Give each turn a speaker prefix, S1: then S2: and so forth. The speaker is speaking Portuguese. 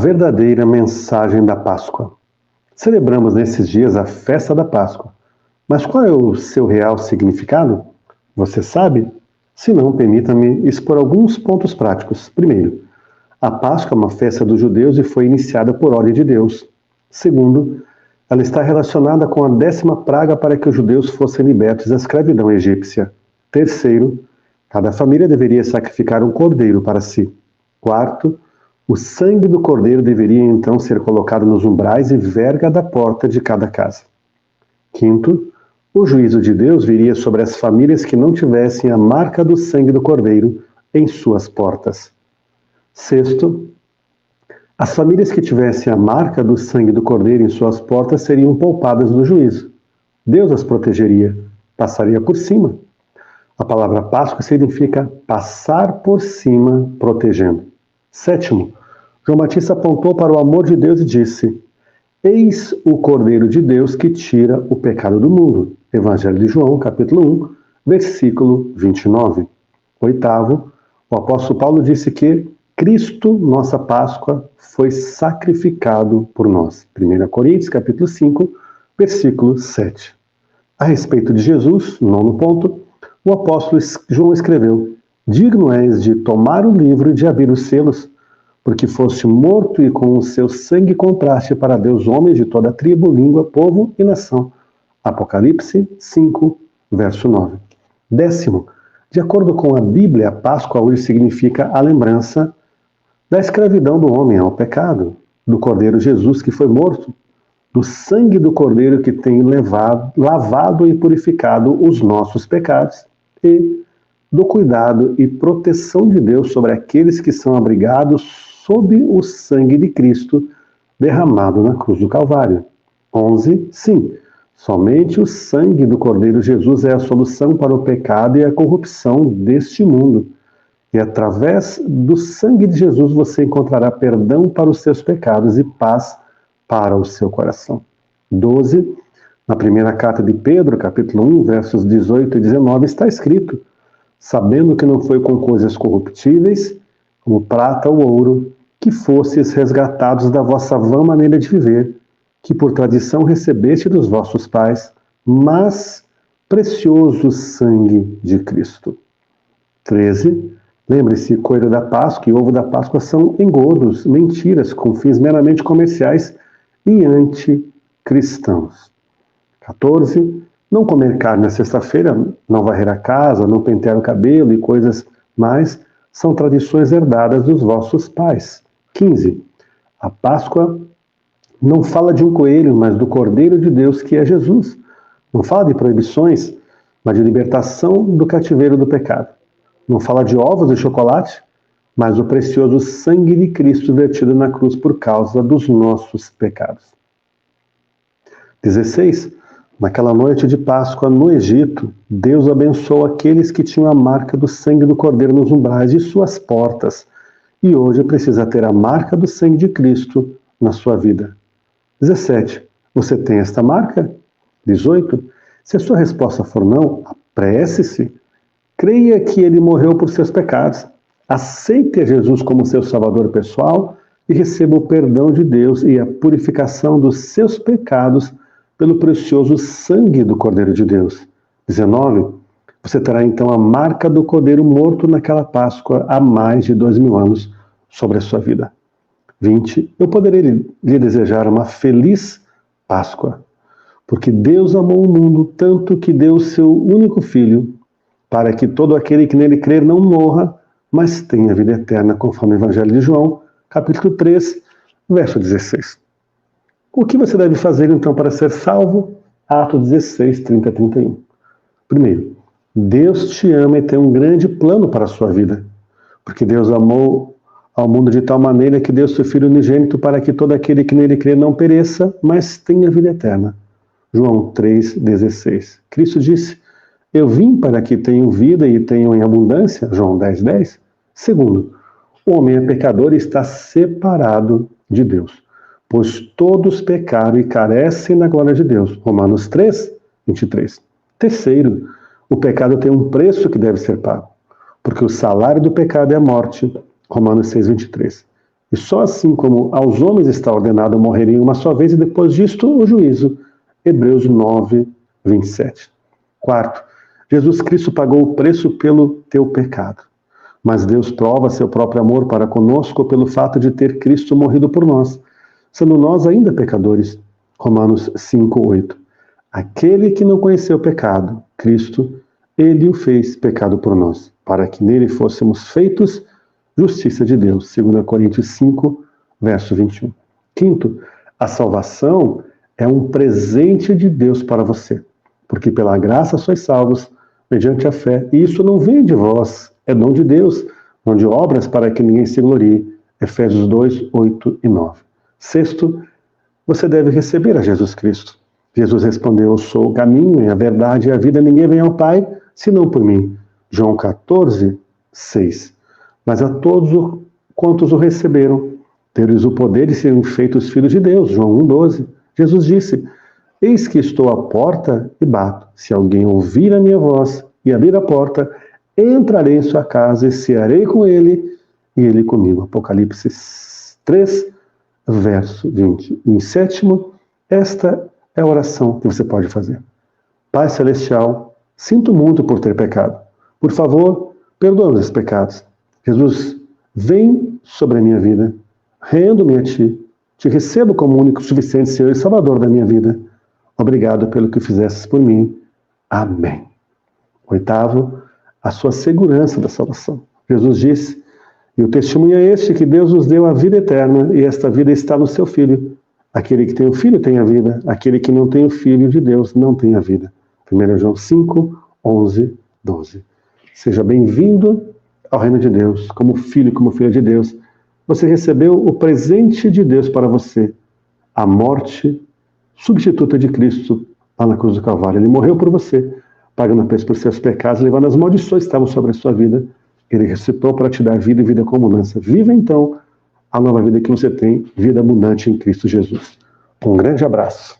S1: Verdadeira mensagem da Páscoa. Celebramos nesses dias a festa da Páscoa. Mas qual é o seu real significado? Você sabe? Se não, permita-me expor alguns pontos práticos. Primeiro, a Páscoa é uma festa dos judeus e foi iniciada por ordem de Deus. Segundo, ela está relacionada com a 10ª praga para que os judeus fossem libertos da escravidão egípcia. Terceiro, cada família deveria sacrificar um cordeiro para si. Quarto, o sangue do cordeiro deveria então ser colocado nos umbrais e verga da porta de cada casa. Quinto, o juízo de Deus viria sobre as famílias que não tivessem a marca do sangue do cordeiro em suas portas. Sexto, as famílias que tivessem a marca do sangue do cordeiro em suas portas seriam poupadas do juízo. Deus as protegeria, passaria por cima. A palavra Páscoa significa passar por cima, protegendo. Sétimo, João Batista apontou para o amor de Deus e disse: Eis o Cordeiro de Deus que tira o pecado do mundo. Evangelho de João, capítulo 1, versículo 29. Oitavo, o apóstolo Paulo disse que Cristo, nossa Páscoa, foi sacrificado por nós. 1 Coríntios, capítulo 5, versículo 7. A respeito de Jesus, nono ponto, o apóstolo João escreveu: Digno és de tomar o livro e de abrir os selos, porque foste morto e com o seu sangue compraste para Deus homens de toda tribo, língua, povo e nação. Apocalipse 5, verso 9. Décimo, de acordo com a Bíblia, a Páscoa hoje significa a lembrança da escravidão do homem ao pecado, do Cordeiro Jesus que foi morto, do sangue do Cordeiro que tem lavado e purificado os nossos pecados e do cuidado e proteção de Deus sobre aqueles que são abrigados sob o sangue de Cristo derramado na cruz do Calvário. 11. Sim, somente o sangue do Cordeiro Jesus é a solução para o pecado e a corrupção deste mundo. E através do sangue de Jesus você encontrará perdão para os seus pecados e paz para o seu coração. 12. Na primeira carta de Pedro, capítulo 1, versos 18 e 19, está escrito: Sabendo que não foi com coisas corruptíveis, como prata ou ouro, que fostes resgatados da vossa vã maneira de viver, que por tradição recebeste dos vossos pais, mas precioso sangue de Cristo. 13. Lembre-se, coelho da Páscoa e ovo da Páscoa são engodos, mentiras, com fins meramente comerciais e anticristãos. 14. Não comer carne na sexta-feira, não varrer a casa, não pentear o cabelo e coisas mais, são tradições herdadas dos vossos pais. 15. A Páscoa não fala de um coelho, mas do Cordeiro de Deus, que é Jesus. Não fala de proibições, mas de libertação do cativeiro do pecado. Não fala de ovos e chocolate, mas do precioso sangue de Cristo vertido na cruz por causa dos nossos pecados. 16. Naquela noite de Páscoa, no Egito, Deus abençoou aqueles que tinham a marca do sangue do Cordeiro nos umbrais de suas portas. E hoje precisa ter a marca do sangue de Cristo na sua vida. 17. Você tem esta marca? 18. Se a sua resposta for não, apresse-se. Creia que ele morreu por seus pecados. Aceite Jesus como seu salvador pessoal e receba o perdão de Deus e a purificação dos seus pecados pelo precioso sangue do Cordeiro de Deus. 19. Você terá então a marca do Cordeiro morto naquela Páscoa há mais de 2000 anos sobre a sua vida. 20. Eu poderei lhe desejar uma feliz Páscoa, porque Deus amou o mundo tanto que deu o seu único Filho, para que todo aquele que nele crer não morra, mas tenha vida eterna, conforme o Evangelho de João, capítulo 3, verso 16. O que você deve fazer, então, para ser salvo? Atos 16, 30 a 31. Primeiro, Deus te ama e tem um grande plano para a sua vida. Porque Deus amou ao mundo de tal maneira que deu seu Filho unigênito para que todo aquele que nele crê não pereça, mas tenha vida eterna. João 3, 16. Cristo disse: Eu vim para que tenham vida e tenham em abundância. João 10, 10. Segundo, o homem é pecador e está separado de Deus, pois todos pecaram e carecem da glória de Deus. Romanos 3, 23. Terceiro, o pecado tem um preço que deve ser pago, porque o salário do pecado é a morte. Romanos 6, 23. E só assim como aos homens está ordenado morrerem uma só vez e depois disto o juízo. Hebreus 9, 27. Quarto, Jesus Cristo pagou o preço pelo teu pecado. Mas Deus prova seu próprio amor para conosco pelo fato de ter Cristo morrido por nós, sendo nós ainda pecadores. Romanos 5, 8. Aquele que não conheceu o pecado, Cristo, ele o fez pecado por nós, para que nele fôssemos feitos justiça de Deus. 2 Coríntios 5, verso 21. Quinto, a salvação é um presente de Deus para você, porque pela graça sois salvos, mediante a fé. E isso não vem de vós, é dom de Deus, não de obras para que ninguém se glorie. Efésios 2, 8 e 9. Sexto, você deve receber a Jesus Cristo. Jesus respondeu: eu sou o caminho e a verdade e a vida, ninguém vem ao Pai, senão por mim. João 14, 6. Mas a todos quantos o receberam, deu-lhes o poder de serem feitos filhos de Deus. João 1, 12. Jesus disse: eis que estou à porta e bato. Se alguém ouvir a minha voz e abrir a porta, entrarei em sua casa e cearei com ele e ele comigo. Apocalipse 3, verso 20. E em sétimo, esta é a oração que você pode fazer. Pai Celestial, sinto muito por ter pecado. Por favor, perdoa os pecados. Jesus, vem sobre a minha vida. Rendo-me a Ti. Te recebo como único, suficiente Senhor e Salvador da minha vida. Obrigado pelo que fizestes por mim. Amém. Oitavo, a sua segurança da salvação. Jesus disse: e o testemunho é este, que Deus nos deu a vida eterna, e esta vida está no seu Filho. Aquele que tem o Filho tem a vida, aquele que não tem o Filho de Deus não tem a vida. 1 João 5, 11, 12. Seja bem-vindo ao reino de Deus, como filho e como filha de Deus. Você recebeu o presente de Deus para você, a morte substituta de Cristo lá na cruz do Calvário. Ele morreu por você, pagando a preço por seus pecados, levando as maldições que estavam sobre a sua vida. Ele ressuscitou para te dar vida e vida com abundância. Viva então a nova vida que você tem, vida abundante em Cristo Jesus. Um grande abraço.